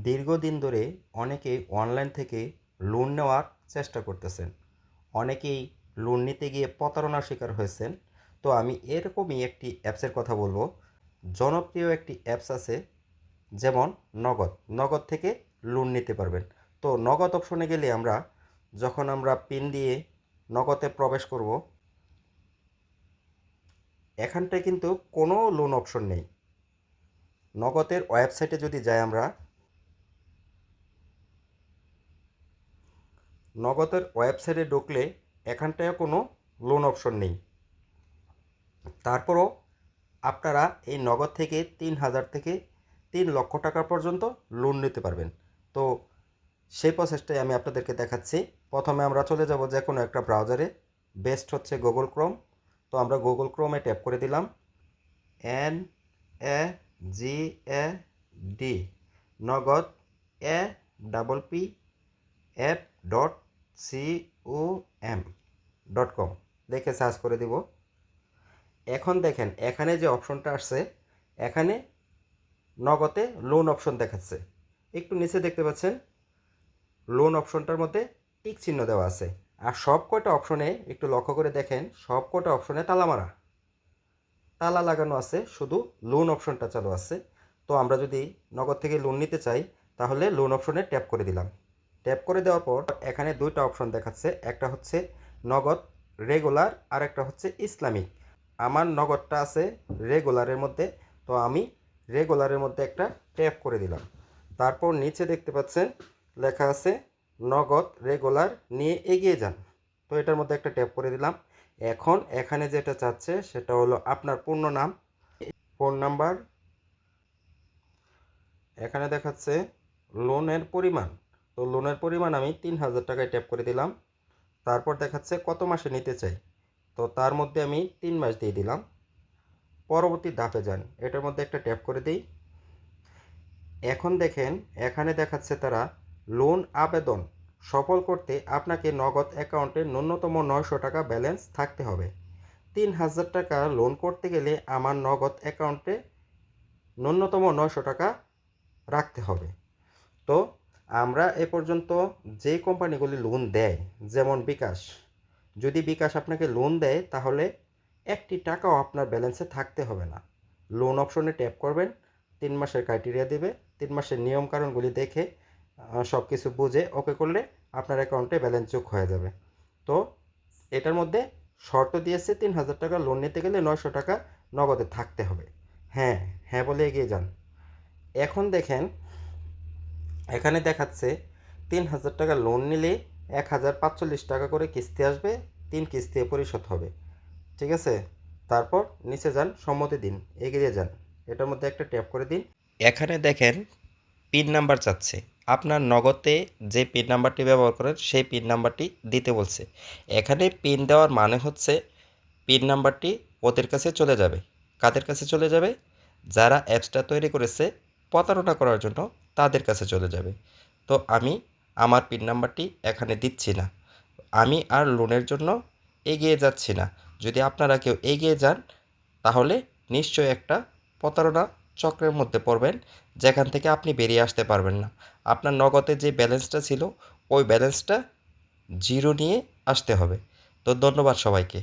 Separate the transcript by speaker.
Speaker 1: দীর্ঘদিন ধরে অনেকেই অনলাইন থেকে লোন নেওয়ার চেষ্টা করতেছেন। অনেকেই লোন নিতে গিয়ে প্রতারণার শিকার হয়েছেন। তো আমি এরকমই একটি অ্যাপসের কথা বলবো। জনপ্রিয় একটি অ্যাপস আছে, যেমন নগদ। নগদ থেকে লোন নিতে পারবেন। তো নগদ অপশনে গেলে যখন আমরা পিন দিয়ে নগদে প্রবেশ করব, এখানটায় কিন্তু কোনো লোন অপশন নেই। নগদের ওয়েবসাইটে যদি যাই নগদের ওয়েবসাইটে ঢুকলে এখানটায় কোনো লোন অপশন নেই। তারপরও আপনারা এই নগদ থেকে ৩,০০০ থেকে ৩,০০,০০০ টাকা পর্যন্ত লোন নিতে পারবেন। তো সেই প্রসেসটাই আমি আপনাদেরকে দেখাচ্ছি। প্রথমে আমরা চলে যাব যে কোনো একটা ব্রাউজারে। বেস্ট হচ্ছে গুগল ক্রোম। তো আমরা গুগল ক্রোমে ট্যাপ করে দিলাম। NAGAD নগদ APP app.com দেখে সার্চ করে দিব। এখন দেখেন এখানে যে অপশনটা আসছে, এখানে নগদে লোন অপশন দেখাচ্ছে। একটু নিচে দেখতে পাচ্ছেন লোন অপশনটার মধ্যে টিক চিহ্ন দেওয়া আছে। আর সব কয়টা অপশনে একটু লক্ষ্য করে দেখেন, সব কয়টা অপশনে তালা মারা, তালা লাগানো আছে, শুধু লোন অপশনটা চালু আছে। তো আমরা যদি নগদ থেকে লোন নিতে চাই, তাহলে লোন অপশনে ট্যাপ করে দিলাম। ট্যাপ করে দেওয়ার পর এখানে দুইটা অপশন দেখাচ্ছে, একটা হচ্ছে নগদ রেগুলার আর একটা হচ্ছে ইসলামিক। আমার নগদটা আছে রেগুলারের মধ্যে, তো আমি রেগুলারের মধ্যে একটা ট্যাপ করে দিলাম। তারপর নিচে দেখতে পাচ্ছেন লেখা আছে নগদ রেগুলার নিয়ে এগিয়ে যান। তো এটার মধ্যে একটা ট্যাপ করে দিলাম। এখন এখানে যেটা চাচ্ছে সেটা হলো আপনার পূর্ণ নাম, ফোন নাম্বার, এখানে দেখাচ্ছে লোনের পরিমাণ। তো লোনের পরিমাণ আমি ৩,০০০ টাকায় ট্যাপ করে দিলাম। তারপর দেখাচ্ছে কত মাসে নিতে চাই, তো তার মধ্যে আমি ৩ মাস দিয়ে দিলাম। পরবর্তী ধাপে যান, এটার মধ্যে একটা ট্যাপ করে দিই। এখন দেখেন এখানে দেখাচ্ছে তারা লোন আবেদন সফল করতে আপনাকে নগদ অ্যাকাউন্টে ন্যূনতম ৯০০ টাকা ব্যালেন্স থাকতে হবে। ৩,০০০ টাকা লোন করতে গেলে আমার নগদ অ্যাকাউন্টে ন্যূনতম ৯০০ টাকা রাখতে হবে। তো আমরা এ পর্যন্ত যে কোম্পানিগুলি লোন দেয়, যেমন বিকাশ, যদি বিকাশ আপনাকে লোন দেয় তাহলে একটি টাকাও আপনার ব্যালেন্সে থাকতে হবে না। লোন অপশনে ট্যাপ করবেন, ৩ মাসের ক্রাইটেরিয়া দেবে, ৩ মাসের নিয়মকানুনগুলি দেখে সব কিছু বুঝে ওকে করলে আপনার অ্যাকাউন্টে ব্যালেন্স যোগ হয়ে যাবে। তো এটার মধ্যে শর্ত দিয়েছে ৩,০০০ টাকা লোন নিতে গেলে ৯০০ টাকা নগদে থাকতে হবে। হ্যাঁ হ্যাঁ বলে এগিয়ে যান। এখন দেখেন এখানে দেখাচ্ছে ৩,০০০ টাকা লোন নিলে ১,০৪৫ টাকা করে কিস্তি আসবে, ৩ কিস্তি পরিশোধ হবে। ঠিক আছে, তারপর নিচে যান, সম্মতি দিন, এগিয়ে যান, এটার মধ্যে একটা ট্যাপ করে দিন। এখানে দেখেন পিন নাম্বার চাচ্ছে। আপনার নগদে যে পিন নাম্বারটি ব্যবহার করেন সেই পিন নাম্বারটি দিতে বলছে। এখানে পিন দেওয়ার মানে হচ্ছে পিন নাম্বারটি ওদের কাছে চলে যাবে। কাদের কাছে চলে যাবে? যারা অ্যাপসটা তৈরি করেছে প্রতারণা করার জন্য, তাদের কাছে চলে যাবে। তো আমি আমার পিন নাম্বারটি এখানে দিচ্ছি না। আমি আর লোনের জন্য এগিয়ে যাচ্ছি না। যদি আপনারা কেউ এগিয়ে যান তাহলে নিশ্চয়ই একটা প্রতারণা চক্রের মধ্যে পড়বেন, যেখান থেকে আপনি বেরিয়ে আসতে পারবেন না। আপনার নগদে যে ব্যালেন্সটা ছিল ওই ব্যালেন্সটা জিরো নিয়ে আসতে হবে। তো ধন্যবাদ সবাইকে।